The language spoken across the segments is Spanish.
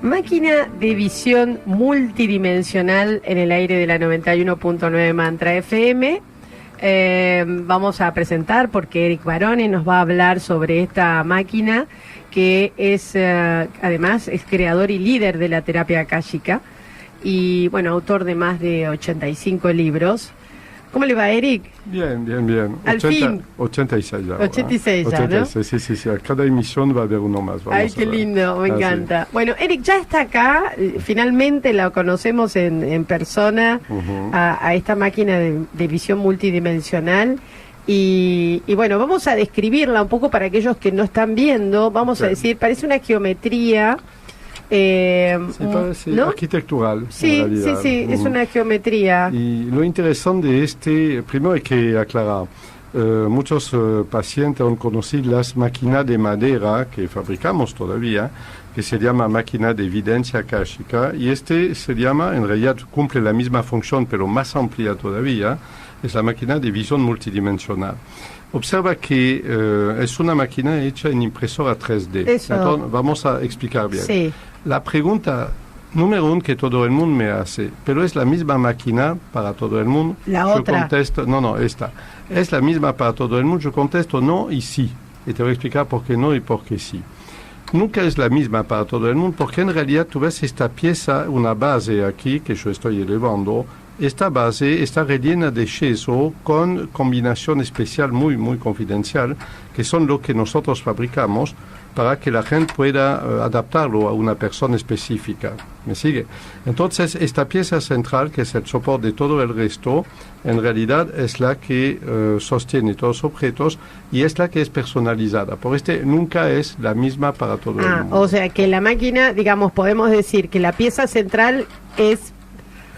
Máquina de visión multidimensional en el aire de la 91.9 Mantra FM. Vamos a presentar porque Eric Barone nos va a hablar sobre esta máquina que es, además, es creador y líder de la terapia akáshica y, bueno, autor de más de 85 libros. ¿Cómo le va, Eric? Bien, bien, bien. Al fin. 86 ya. 86 ya, 86, ¿no? Sí. A cada emisión va a haber uno más. Ay, qué lindo, me encanta. Sí. Bueno, Eric ya está acá, finalmente la conocemos en persona, a esta máquina de visión multidimensional. Y bueno, vamos a describirla un poco para aquellos que no están viendo. Vamos a decir, parece una geometría. Parece ¿no? arquitectural. Sí, es una geometría. Y lo interesante de primero hay que aclarar, muchos pacientes han conocido las máquinas de madera que fabricamos todavía, que se llama máquina de evidencia akáshica, y se llama, en realidad cumple la misma función, pero más amplia todavía, es la máquina de visión multidimensional. Observa que es una máquina hecha en impresora 3D. Entonces, vamos a explicar bien. Sí. La pregunta número uno que todo el mundo me hace, pero es la misma máquina para todo el mundo. La yo otra. Contesto, no, esta. Es la misma para todo el mundo. Yo contesto no y sí. Y te voy a explicar por qué no y por qué sí. Nunca es la misma para todo el mundo, porque en realidad tú ves esta pieza, una base aquí que yo estoy elevando. Esta base está rellena de yeso con combinación especial muy, muy confidencial, que son lo que nosotros fabricamos para que la gente pueda adaptarlo a una persona específica. ¿Me sigue? Entonces, esta pieza central, que es el soporte de todo el resto, en realidad es la que sostiene todos los objetos y es la que es personalizada. Por nunca es la misma para todo el mundo. O sea, que la máquina, digamos, podemos decir que la pieza central es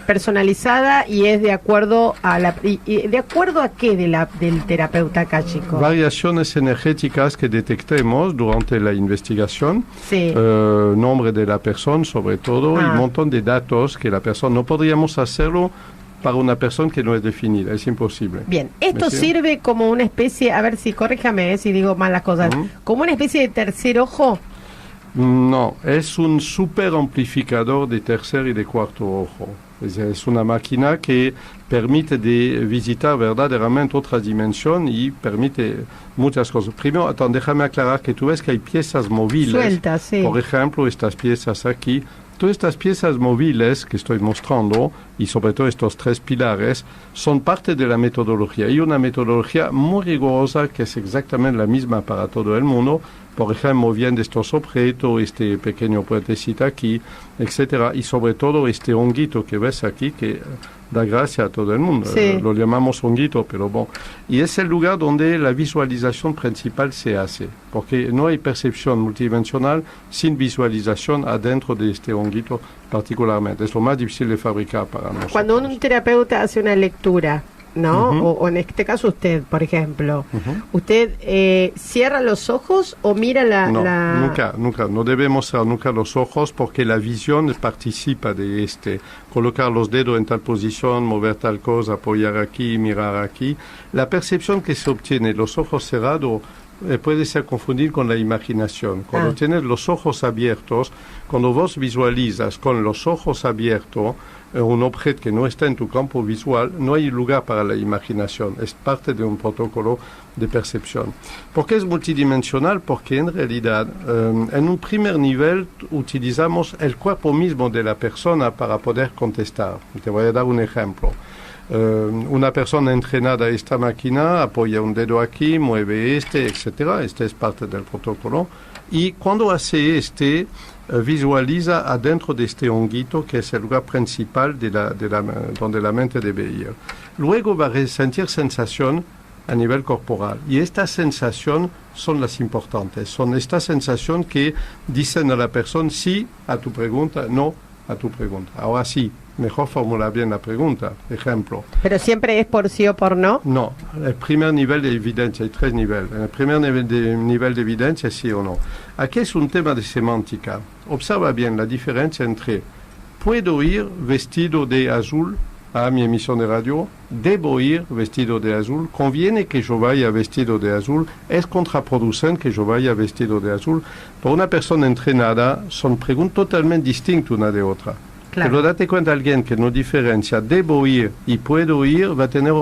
personalizada y es de acuerdo a ¿de acuerdo a qué del terapeuta akáshico? Variaciones energéticas que detectemos durante la investigación, sí. Nombre de la persona sobre todo y un montón de datos que la persona no podríamos hacerlo para una persona que no es definida, es imposible. Bien, esto sirve como una especie, a ver si corríjame si digo mal las cosas, como una especie de tercer ojo. No, es un super amplificador de tercer y de cuarto ojo. Es una máquina que permite de visitar verdaderamente otra dimensión y permite muchas cosas. Primero, déjame aclarar que tú ves que hay piezas móviles. Sueltas, sí. Por ejemplo, estas piezas aquí. Todas estas piezas móviles que estoy mostrando, y sobre todo estos tres pilares, son parte de la metodología. Hay una metodología muy rigurosa que es exactamente la misma para todo el mundo. Por ejemplo, moviendo estos objetos, este pequeño puentecito aquí, etcétera, y sobre todo este honguito que ves aquí, que da gracia a todo el mundo. Sí. Lo llamamos honguito, pero bueno. Y es el lugar donde la visualización principal se hace, porque no hay percepción multidimensional sin visualización adentro de este honguito particularmente. Es lo más difícil de fabricar para nosotros. Cuando un terapeuta hace una lectura, ¿no? O en este caso usted, por ejemplo, ¿usted cierra los ojos o mira Nunca. No debemos cerrar nunca los ojos porque la visión participa de colocar los dedos en tal posición, mover tal cosa, apoyar aquí, mirar aquí. La percepción que se obtiene, los ojos cerrados, puede ser confundido con la imaginación. Cuando tienes los ojos abiertos, cuando vos visualizas con los ojos abiertos un objeto que no está en tu campo visual, no hay lugar para la imaginación. Es parte de un protocolo de percepción. ¿Por qué es multidimensional? Porque en realidad, en un primer nivel, utilizamos el cuerpo mismo de la persona para poder contestar. Te voy a dar un ejemplo. Una persona entrenada a esta máquina apoya un dedo aquí, mueve etcétera. Este es parte del protocolo. Y cuando hace visualiza adentro de este honguito, que es el lugar principal donde la mente debe ir. Luego va a sentir sensación a nivel corporal. Y estas sensaciones son las importantes. Son estas sensaciones que dicen a la persona sí a tu pregunta, no a tu pregunta. Ahora sí, mejor formular bien la pregunta, ejemplo. ¿Pero siempre es por sí o por no? No, el primer nivel de evidencia, hay tres niveles. El primer nivel de evidencia es sí o no. Aquí es un tema de semántica. Observa bien la diferencia entre puedo ir vestido de azul a mi emisión de radio, debo ir vestido de azul, conviene que yo vaya vestido de azul, es contraproducente que yo vaya vestido de azul. Para una persona entrenada son preguntas totalmente distintas una de otra. Claro. Pero date cuenta, alguien que no diferencia debo ir y puedo ir va a tener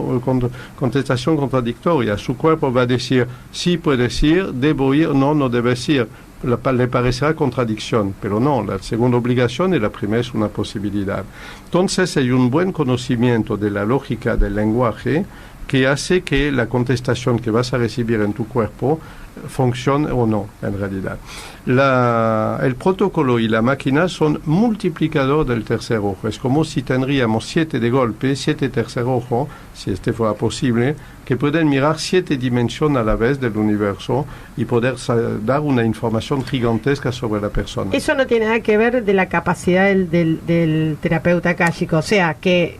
contestación contradictoria. Su cuerpo va a decir sí puedes ir, debo ir, no, no debes ir. Le parecerá contradicción, pero no, la segunda obligación y la primera es una posibilidad. Entonces hay un buen conocimiento de la lógica del lenguaje que hace que la contestación que vas a recibir en tu cuerpo funcione o no, en realidad. El protocolo y la máquina son multiplicador del tercer ojo. Es como si tendríamos 7 de golpe, 7 tercer ojo, si este fuera posible, que pueden mirar 7 dimensiones a la vez del universo y poder dar una información gigantesca sobre la persona. Eso no tiene nada que ver de la capacidad del terapeuta akáshico, o sea, que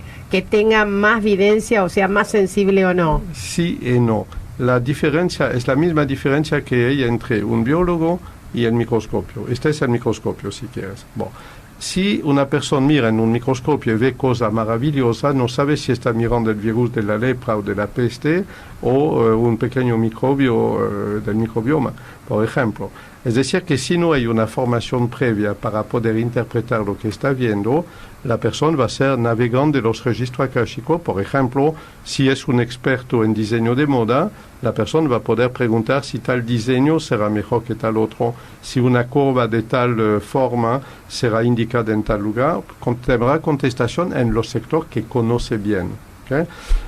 tenga más videncia, o sea, más sensible o no. Sí y no. La diferencia es la misma diferencia que hay entre un biólogo y el microscopio. Este es el microscopio, si quieres. Bueno, si una persona mira en un microscopio y ve cosas maravillosas, no sabe si está mirando el virus de la lepra o de la peste o un pequeño microbio del microbioma, por ejemplo. Es decir, que si no hay una formación previa para poder interpretar lo que está viendo, la persona va a ser navegante de los registros akáshicos. Por ejemplo, si es un experto en diseño de moda, la persona va a poder preguntar si tal diseño será mejor que tal otro, si una curva de tal forma será indicada en tal lugar, tendrá contestación en los sectores que conoce bien. ¿Okay?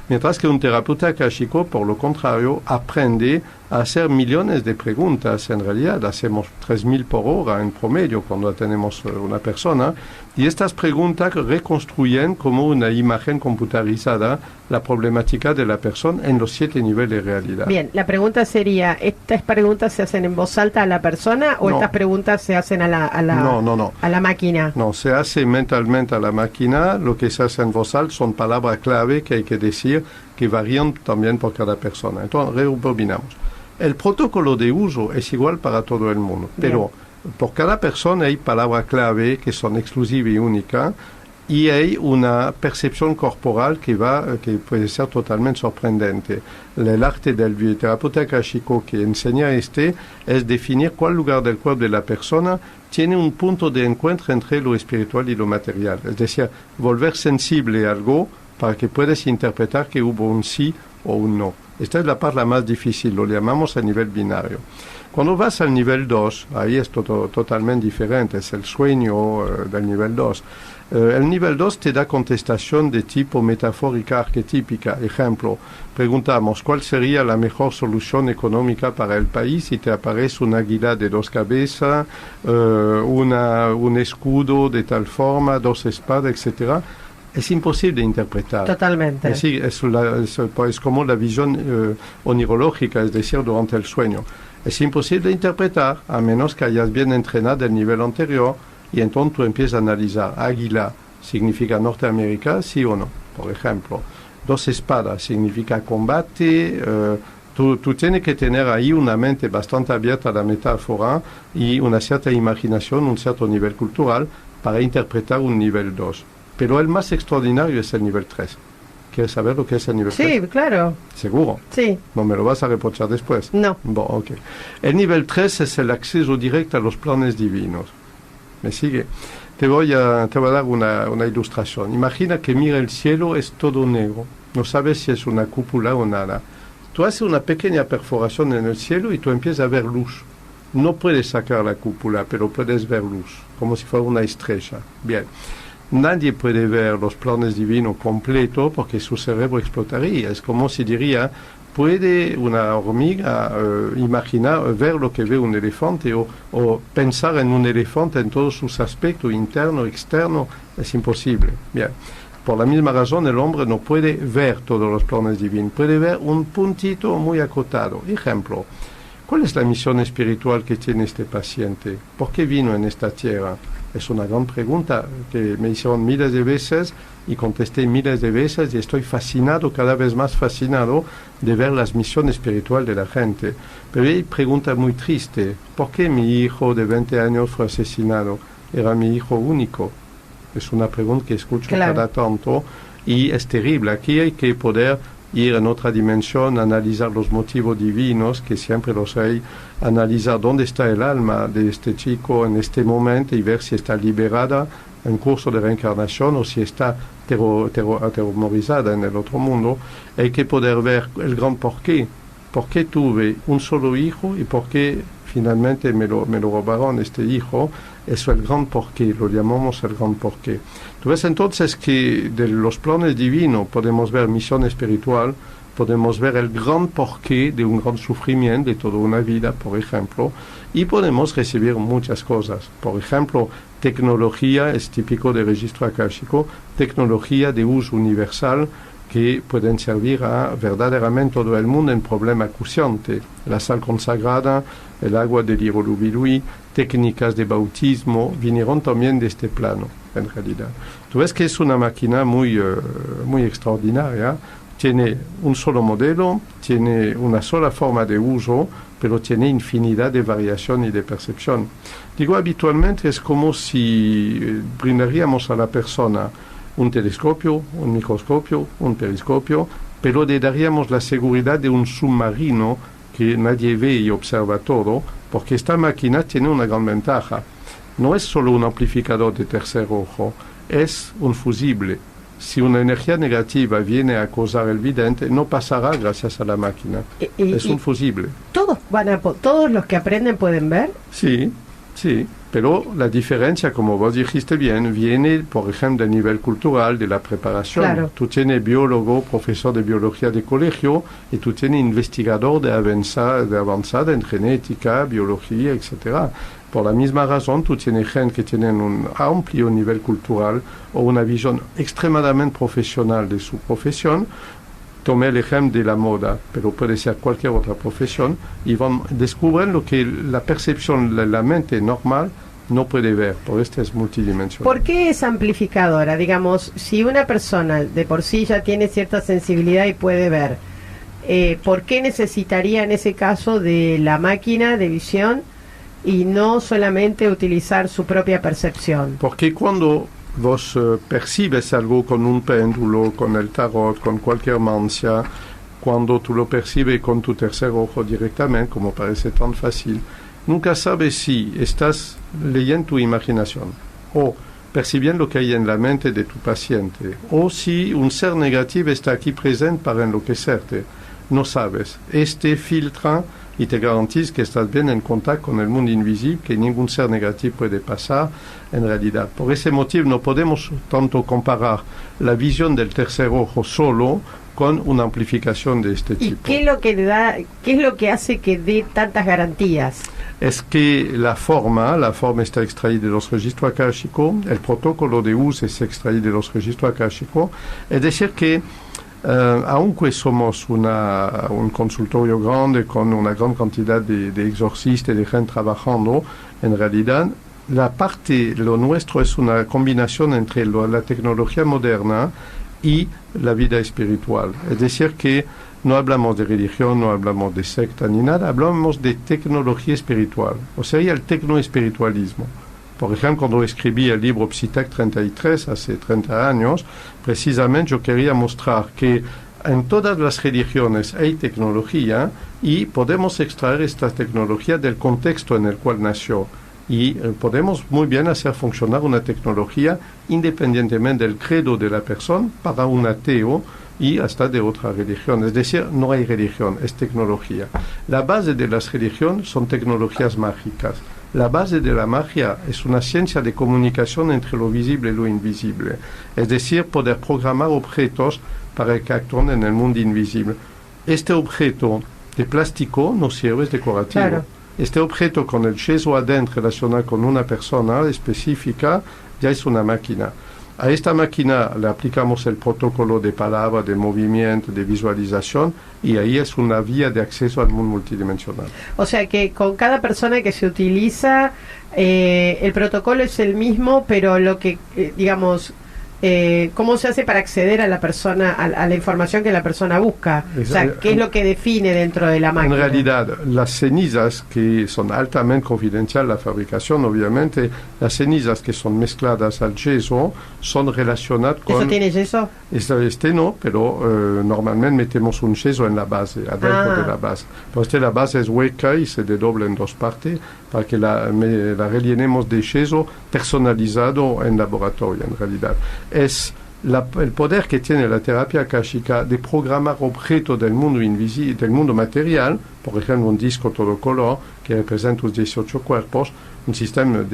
Mientras que un terapeuta akáshico, por lo contrario, aprende a hacer millones de preguntas. En realidad, hacemos 3.000 por hora en promedio cuando tenemos una persona, y estas preguntas reconstruyen como una imagen computarizada la problemática de la persona en los 7 niveles de realidad. Bien, la pregunta sería, ¿estas preguntas se hacen en voz alta a la persona o no. Estas preguntas se hacen a la máquina? No, se hace mentalmente a la máquina. Lo que se hace en voz alta son palabras clave que hay que decir, que varían también por cada persona. Entonces, rebobinamos. El protocolo de uso es igual para todo el mundo, pero por cada persona hay palabras clave que son exclusivas y únicas, y hay una percepción corporal que puede ser totalmente sorprendente. El arte del terapeuta akáshico que enseña es definir cuál lugar del cuerpo de la persona tiene un punto de encuentro entre lo espiritual y lo material. Es decir, volver sensible a algo para que puedas interpretar que hubo un sí o un no. Esta es la parte más difícil, lo llamamos a nivel binario. Cuando vas al nivel 2, ahí es totalmente diferente, es el sueño del nivel 2. El nivel 2 te da contestación de tipo metafórica arquetípica. Ejemplo, preguntamos cuál sería la mejor solución económica para el país y te aparece un águila de 2 cabezas, un escudo de tal forma, 2 espadas, etc. Es imposible de interpretar. Totalmente. Es como la visión onirológica, es decir, durante el sueño. Es imposible de interpretar a menos que hayas bien entrenado el nivel anterior, y entonces tú empiezas a analizar. Águila significa Norteamérica, sí o no, por ejemplo. 2 espadas significa combate. Tú tienes que tener ahí una mente bastante abierta a la metáfora y una cierta imaginación, un cierto nivel cultural para interpretar un nivel 2. Pero el más extraordinario es el nivel 3. ¿Quieres saber lo que es el nivel 3? Sí, claro. ¿Seguro? Sí. ¿No me lo vas a reprochar después? No. Bon, ok. El nivel 3 es el acceso directo a los planes divinos. ¿Me sigue? Te voy a dar una ilustración. Imagina que mira el cielo, es todo negro. No sabes si es una cúpula o nada. Tú haces una pequeña perforación en el cielo y tú empiezas a ver luz. No puedes sacar la cúpula, pero puedes ver luz, como si fuera una estrella. Bien. Nadie puede ver los planes divinos completos porque su cerebro explotaría. Es como si diría, ¿puede una hormiga imaginar, ver lo que ve un elefante o pensar en un elefante en todos sus aspectos, interno, externo? Es imposible. Bien. Por la misma razón, el hombre no puede ver todos los planes divinos. Puede ver un puntito muy acotado. Ejemplo, ¿cuál es la misión espiritual que tiene este paciente? ¿Por qué vino en esta tierra? Es una gran pregunta que me hicieron miles de veces y contesté miles de veces y estoy fascinado, cada vez más fascinado, de ver las misiones espirituales de la gente. Pero hay pregunta muy triste. ¿Por qué mi hijo de 20 años fue asesinado? Era mi hijo único. Es una pregunta que escucho cada tanto y es terrible. Aquí hay que poder ir en otra dimensión, analizar los motivos divinos, que siempre los hay, analizar dónde está el alma de este chico en este momento y ver si está liberada en curso de reencarnación o si está atemorizada en el otro mundo. Hay que poder ver el gran porqué. ¿Por qué tuve un solo hijo y por qué finalmente me lo robaron este hijo? Eso es el gran porqué, lo llamamos el gran porqué. Tú ves entonces que de los planes divinos podemos ver misión espiritual, podemos ver el gran porqué de un gran sufrimiento de toda una vida, por ejemplo, y podemos recibir muchas cosas. Por ejemplo, tecnología es típico del registro akáshico, tecnología de uso universal que pueden servir a verdaderamente todo el mundo en problema acuciante. La sal consagrada, el agua del Irolubilui, técnicas de bautismo, vinieron también de este plano, en realidad. Tú ves que es una máquina muy extraordinaria, tiene un solo modelo, tiene una sola forma de uso, pero tiene infinidad de variación y de percepción. Digo, habitualmente es como si brindaríamos a la persona un telescopio, un microscopio, un periscopio, pero le daríamos la seguridad de un submarino que nadie ve y observa todo, porque esta máquina tiene una gran ventaja. No es solo un amplificador de tercer ojo, es un fusible. Si una energía negativa viene a causar el vidente, no pasará gracias a la máquina. Es un fusible. ¿Todos los que aprenden pueden ver? Sí, sí. Pero la diferencia, como vos dijiste bien, viene, por ejemplo, del nivel cultural, de la preparación. Claro. Tú tienes biólogo, profesor de biología de colegio, y tú tienes investigador de avanzada en genética, biología, etc. Por la misma razón, tú tienes gente que tienen un amplio nivel cultural o una visión extremadamente profesional de su profesión. Tomé el ejemplo de la moda, pero puede ser cualquier otra profesión, y descubren lo que la percepción de la mente normal no puede ver, por esto es multidimensional. ¿Por qué es amplificadora? Digamos, si una persona de por sí ya tiene cierta sensibilidad y puede ver, ¿por qué necesitaría en ese caso de la máquina de visión y no solamente utilizar su propia percepción? Porque cuando vos percibes algo con un péndulo, con el tarot, con cualquier mancia, cuando tú lo percibes con tu tercer ojo directamente, como parece tan fácil, nunca sabes si estás leyendo tu imaginación o percibiendo lo que hay en la mente de tu paciente, o si un ser negativo está aquí presente para enloquecerte. No sabes. Este filtra y te garantiza que estás bien en contacto con el mundo invisible, que ningún ser negativo puede pasar en realidad. Por ese motivo no podemos tanto comparar la visión del tercer ojo solo con una amplificación de este tipo. ¿Y qué es lo que da, qué es lo que hace que dé tantas garantías? Es que la forma está extraída de los registros akáshicos, el protocolo de uso es extraído de los registros akáshicos, es decir que aunque somos un consultorio grande con una gran cantidad de exorcistas y de gente trabajando, en realidad lo nuestro es una combinación entre la tecnología moderna y la vida espiritual. Es decir que no hablamos de religión, no hablamos de secta ni nada, hablamos de tecnología espiritual, o sea, el tecnoespiritualismo. Por ejemplo, cuando escribí el libro Psittac 33, hace 30 años, precisamente yo quería mostrar que en todas las religiones hay tecnología y podemos extraer esta tecnología del contexto en el cual nació. Y podemos muy bien hacer funcionar una tecnología independientemente del credo de la persona para un ateo y hasta de otra religión. Es decir, no hay religión, es tecnología. La base de las religiones son tecnologías mágicas. La base de la magia es una ciencia de comunicación entre lo visible y lo invisible. Es decir, poder programar objetos para que actúen en el mundo invisible. Este objeto de plástico no sirve, es decorativo. Claro. Este objeto con el yeso adentro relacionado con una persona específica ya es una máquina. A esta máquina le aplicamos el protocolo de palabra, de movimiento, de visualización, y ahí es una vía de acceso al mundo multidimensional. O sea que con cada persona que se utiliza, el protocolo es el mismo, pero lo que, digamos, ¿cómo se hace para acceder a la persona, a la información que la persona busca? O sea, ¿qué es lo que define dentro de la máquina? En realidad, las cenizas, que son altamente confidenciales, la fabricación, obviamente, las cenizas que son mezcladas al yeso son relacionadas con... ¿Eso tiene yeso? Este no, pero normalmente metemos un yeso en la base, adentro de la base. Pues la base es hueca y se desdobla en dos partes para que la rellenemos de yeso personalizado en laboratorio, en realidad. Es el poder que tiene la terapia akáshica de programar objetos del mundo invisible, del mundo material, por ejemplo un disco todo color que representa los 18 cuerpos, un sistema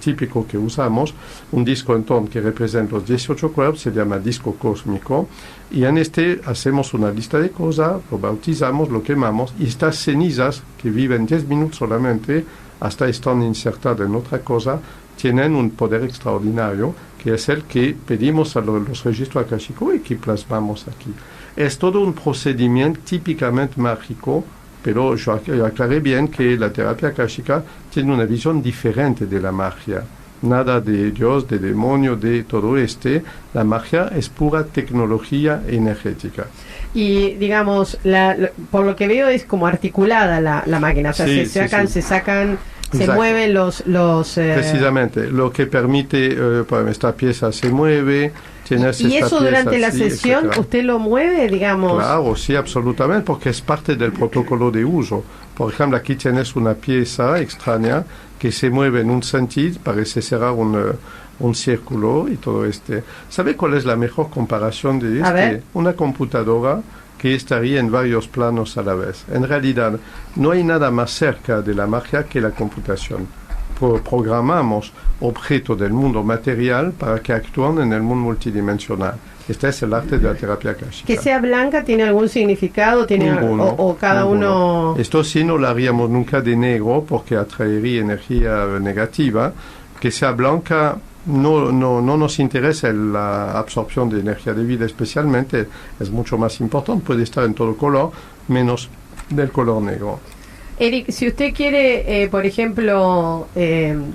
típico que usamos, un disco entonces que representa los 18 cuerpos, se llama disco cósmico, y en este hacemos una lista de cosas, lo bautizamos, lo quemamos, y estas cenizas que viven 10 minutos solamente, hasta están insertadas en otra cosa, tienen un poder extraordinario, que es el que pedimos a los registros akáshicos y que plasmamos aquí. Es todo un procedimiento típicamente mágico, pero yo aclaré bien que la terapia akáshica tiene una visión diferente de la magia. Nada de Dios, de demonio, de todo la magia es pura tecnología energética. Y digamos, por lo que veo es como articulada la máquina, o sea, sí, se sacan, se Exacto. mueven los Precisamente, lo que permite, esta pieza se mueve, tienes y eso durante la sesión, etcétera. ¿usted lo mueve, digamos? Claro, sí, absolutamente, porque es parte del protocolo de uso. Por ejemplo, aquí tienes una pieza extraña que se mueve en un sentido, parece cerrar un círculo y todo ¿Sabe cuál es la mejor comparación de Una computadora que estaría en varios planos a la vez. En realidad, no hay nada más cerca de la magia que la computación. Programamos objetos del mundo material para que actúen en el mundo multidimensional. Este es el arte de la terapia akáshica. Que sea blanca, ¿tiene algún significado? ¿O cada uno...? Esto sí no lo haríamos nunca de negro porque atraería energía negativa. Que sea blanca... No nos interesa la absorción de energía de vida especialmente, es mucho más importante, puede estar en todo color, menos del color negro. Eric, si usted quiere, por ejemplo,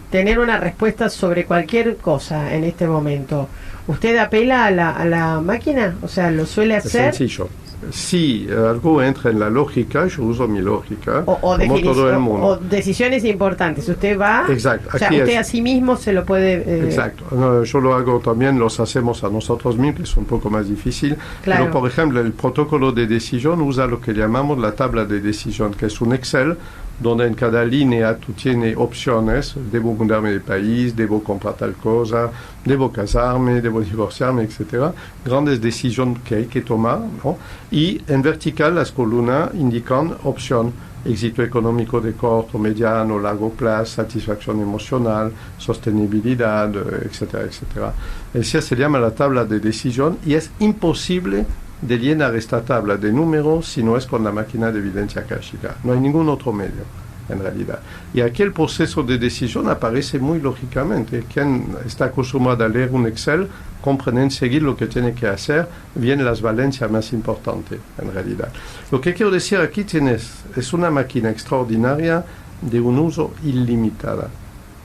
tener una respuesta sobre cualquier cosa en este momento, ¿usted apela a la máquina? O sea, ¿lo suele hacer? Es sencillo. Si algo entra en la lógica, yo uso mi lógica, como todo el mundo. O decisiones importantes. Usted va, exacto, o sea, usted a sí mismo se lo puede... Exacto. No, yo lo hago también, los hacemos a nosotros mismos, que es un poco más difícil. Claro. Pero, por ejemplo, el protocolo de decisión usa lo que llamamos la tabla de decisión, que es un Excel, donde en cada línea tú tienes opciones, debo mudarme de país, debo comprar tal cosa, debo casarme, debo divorciarme, etc. Grandes decisiones que hay que tomar, ¿no? Y en vertical las columnas indican opción, éxito económico de corto, mediano, largo plazo, satisfacción emocional, sostenibilidad, etcétera, etcétera. Esa se llama la tabla de decisión y es imposible de llenar esta tabla de números si no es con la máquina de evidencia akáshica. No hay ningún otro medio, en realidad. Y aquí el proceso de decisión aparece muy lógicamente. Quien está acostumbrado a leer un Excel comprende enseguida lo que tiene que hacer, vienen las valencias más importantes, en realidad. Lo que quiero decir aquí es una máquina extraordinaria de un uso ilimitado.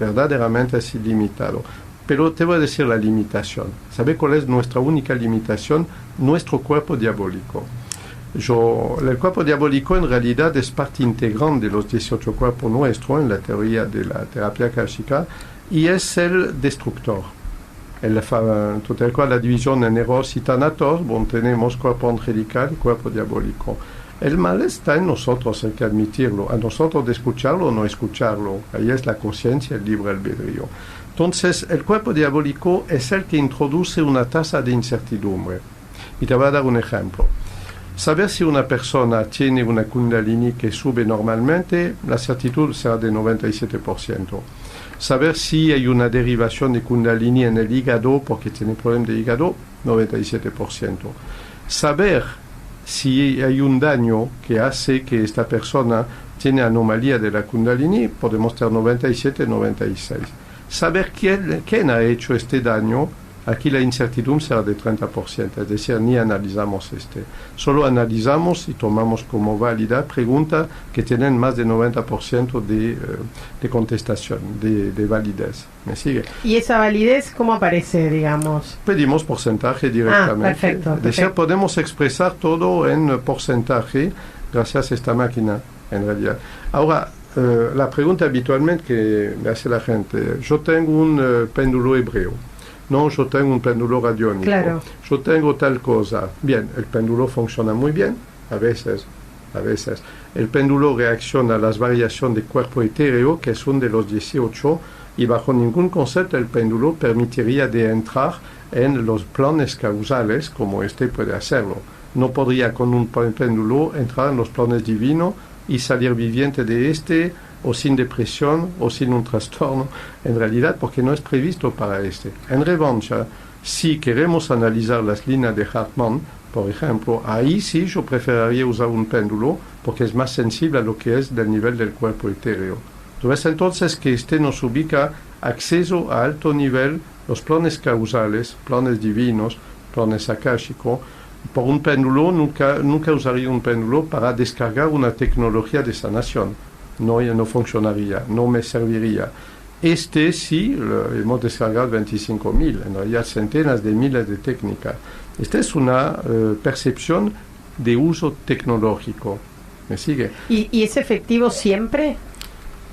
Verdaderamente es ilimitado. Pero te voy a decir la limitación. ¿Sabe cuál es nuestra única limitación? Nuestro cuerpo diabólico. El cuerpo diabólico en realidad es parte integrante de los 18 cuerpos nuestros en la teoría de la terapia akáshica y es el destructor. Tal cual la división en eros y thanatos, tenemos cuerpo angelical y cuerpo diabólico. El mal está en nosotros, hay que admitirlo, a nosotros de escucharlo o no escucharlo. Ahí es la conciencia, el libre albedrío. Entonces, el cuerpo diabólico es el que introduce una tasa de incertidumbre. Y te voy a dar un ejemplo. Saber si una persona tiene una kundalini que sube normalmente, la certitud será de 97%. Saber si hay una derivación de kundalini en el hígado porque tiene problema de hígado, 97%. Saber si hay un daño que hace que esta persona tiene anomalía de la kundalini, podemos tener 97, 96. Saber quién ha hecho este daño aquí la incertidumbre será de 30%, es decir, ni analizamos solo analizamos y tomamos como válida preguntas que tienen más de 90% de contestación, de validez. ¿Me sigue? ¿Y esa validez cómo aparece, digamos? Pedimos porcentaje directamente. Perfecto. Es decir, podemos expresar todo en porcentaje gracias a esta máquina, en realidad. Ahora, la pregunta habitualmente que me hace la gente, yo tengo un péndulo hebreo, no, yo tengo un péndulo radiónico, claro. Yo tengo tal cosa. Bien, el péndulo funciona muy bien, a veces. El péndulo reacciona a las variaciones de cuerpo etéreo, que son de los 18, y bajo ningún concepto el péndulo permitiría de entrar en los planes causales como puede hacerlo. No podría con un péndulo entrar en los planes divinos y salir viviente de o sin depresión o sin un trastorno, en realidad porque no es previsto para En revancha, si queremos analizar las líneas de Hartmann, por ejemplo, ahí sí yo preferiría usar un péndulo porque es más sensible a lo que es del nivel del cuerpo etéreo. Entonces que nos ubica acceso a alto nivel los planes causales, planes divinos, planes akáshicos. Por un péndulo, nunca usaría un péndulo para descargar una tecnología de sanación. No funcionaría, no me serviría. Sí, hemos descargado 25.000, en realidad centenas de miles de técnicas. Esta es una percepción de uso tecnológico. ¿Me sigue? ¿Y es efectivo siempre?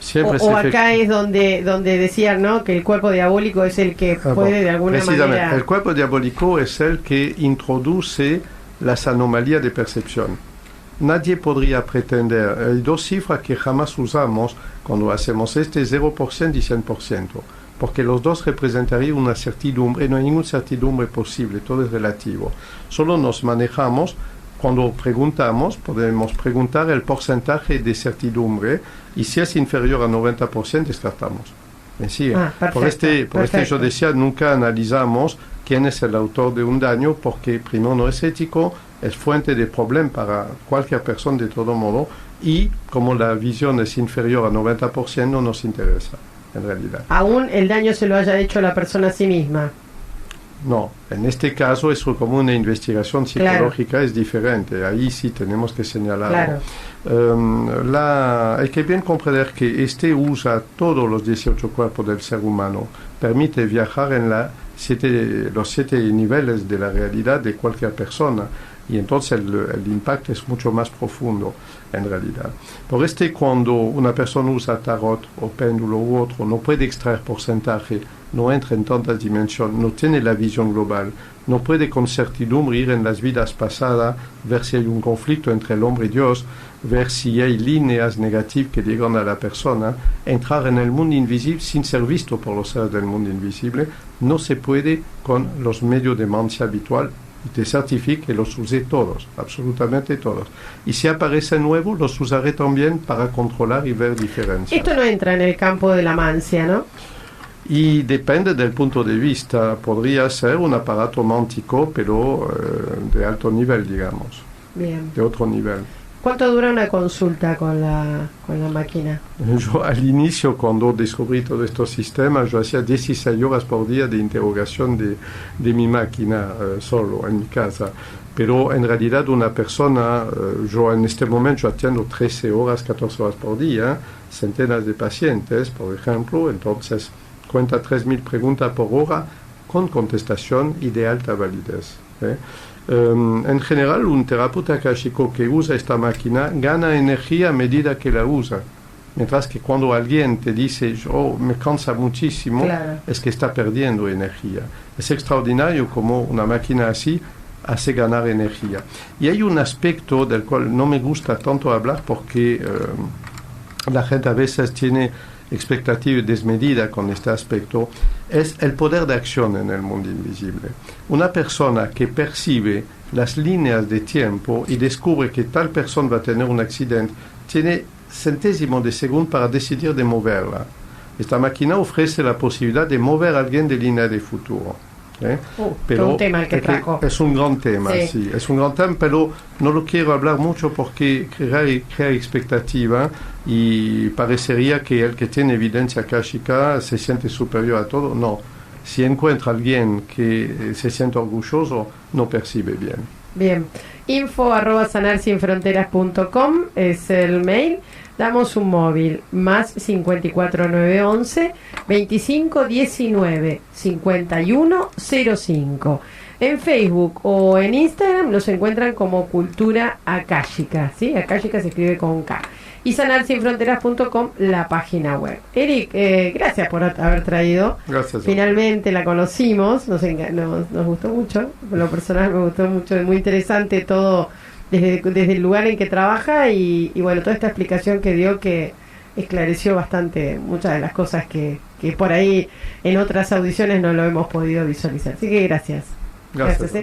Siempre o acá es donde decían, ¿no?, que el cuerpo diabólico es el que puede de alguna manera... El cuerpo diabólico es el que introduce las anomalías de percepción. Nadie podría pretender, hay dos cifras que jamás usamos cuando hacemos 0% y 100%, porque los dos representarían una certidumbre, no hay ninguna certidumbre posible, todo es relativo. Solo nos manejamos. Cuando preguntamos, podemos preguntar el porcentaje de certidumbre y si es inferior a 90%, descartamos. ¿Me sigue? Por yo decía, nunca analizamos quién es el autor de un daño porque primero no es ético, es fuente de problema para cualquier persona de todo modo y como la visión es inferior a 90% no nos interesa en realidad. Aún el daño se lo haya hecho la persona a sí misma. No, en este caso es como una investigación psicológica, es diferente, ahí sí tenemos que señalarlo. Hay que bien comprender que usa todos los 18 cuerpos del ser humano, permite viajar en los 7 niveles de la realidad de cualquier persona y entonces el impacto es mucho más profundo en realidad. Por cuando una persona usa tarot o péndulo u otro, no puede extraer porcentaje, no entra en tantas dimensiones, no tiene la visión global, no puede con certidumbre ir en las vidas pasadas, ver si hay un conflicto entre el hombre y Dios, ver si hay líneas negativas que llegan a la persona, entrar en el mundo invisible sin ser visto por los seres del mundo invisible, no se puede con los medios de mancia habitual. Y te certifico que los usé todos, absolutamente todos. Y si aparece nuevo, los usaré también para controlar y ver diferencias. Esto no entra en el campo de la mancia, ¿no? Y depende del punto de vista. Podría ser un aparato mántico, pero de alto nivel, digamos. Bien. De otro nivel. ¿Cuánto dura una consulta con la máquina? Yo al inicio, cuando descubrí todos estos sistemas, yo hacía 16 horas por día de interrogación de mi máquina solo en mi casa. Pero en realidad una persona, yo en este momento atiendo 13 horas, 14 horas por día, centenas de pacientes, por ejemplo, entonces cuenta 3.000 preguntas por hora con contestación y de alta validez. En general, un terapeuta akáshico que usa esta máquina gana energía a medida que la usa. Mientras que cuando alguien te dice, me cansa muchísimo, claro, es que está perdiendo energía. Es extraordinario como una máquina así hace ganar energía. Y hay un aspecto del cual no me gusta tanto hablar porque la gente a veces tiene expectativa desmedida con este aspecto, es el poder de acción en el mundo invisible. Una persona que percibe las líneas de tiempo y descubre que tal persona va a tener un accidente, tiene centésimo de segundo para decidir de moverla. Esta máquina ofrece la posibilidad de mover a alguien de línea de futuro. Pero un tema el que trajo. Es un gran tema, sí, es un gran tema, pero no lo quiero hablar mucho porque crea expectativa y parecería que el que tiene evidencia akáshica se siente superior a todo. No, si encuentra alguien que se siente orgulloso, no percibe bien. Bien, info@sanarsinfronteras.com es el mail. Damos un móvil, más 54911 2519 5105. En Facebook o en Instagram los encuentran como Cultura Akáshica, ¿sí? Akáshica se escribe con K. Y sanarsinfronteras.com, la página web. Eric, gracias por haber traído. Gracias. Finalmente la conocimos, nos gustó mucho, por lo personal me gustó mucho, es muy interesante todo desde el lugar en que trabaja y bueno, toda esta explicación que dio que esclareció bastante muchas de las cosas que por ahí en otras audiciones no lo hemos podido visualizar. Así que gracias. Gracias.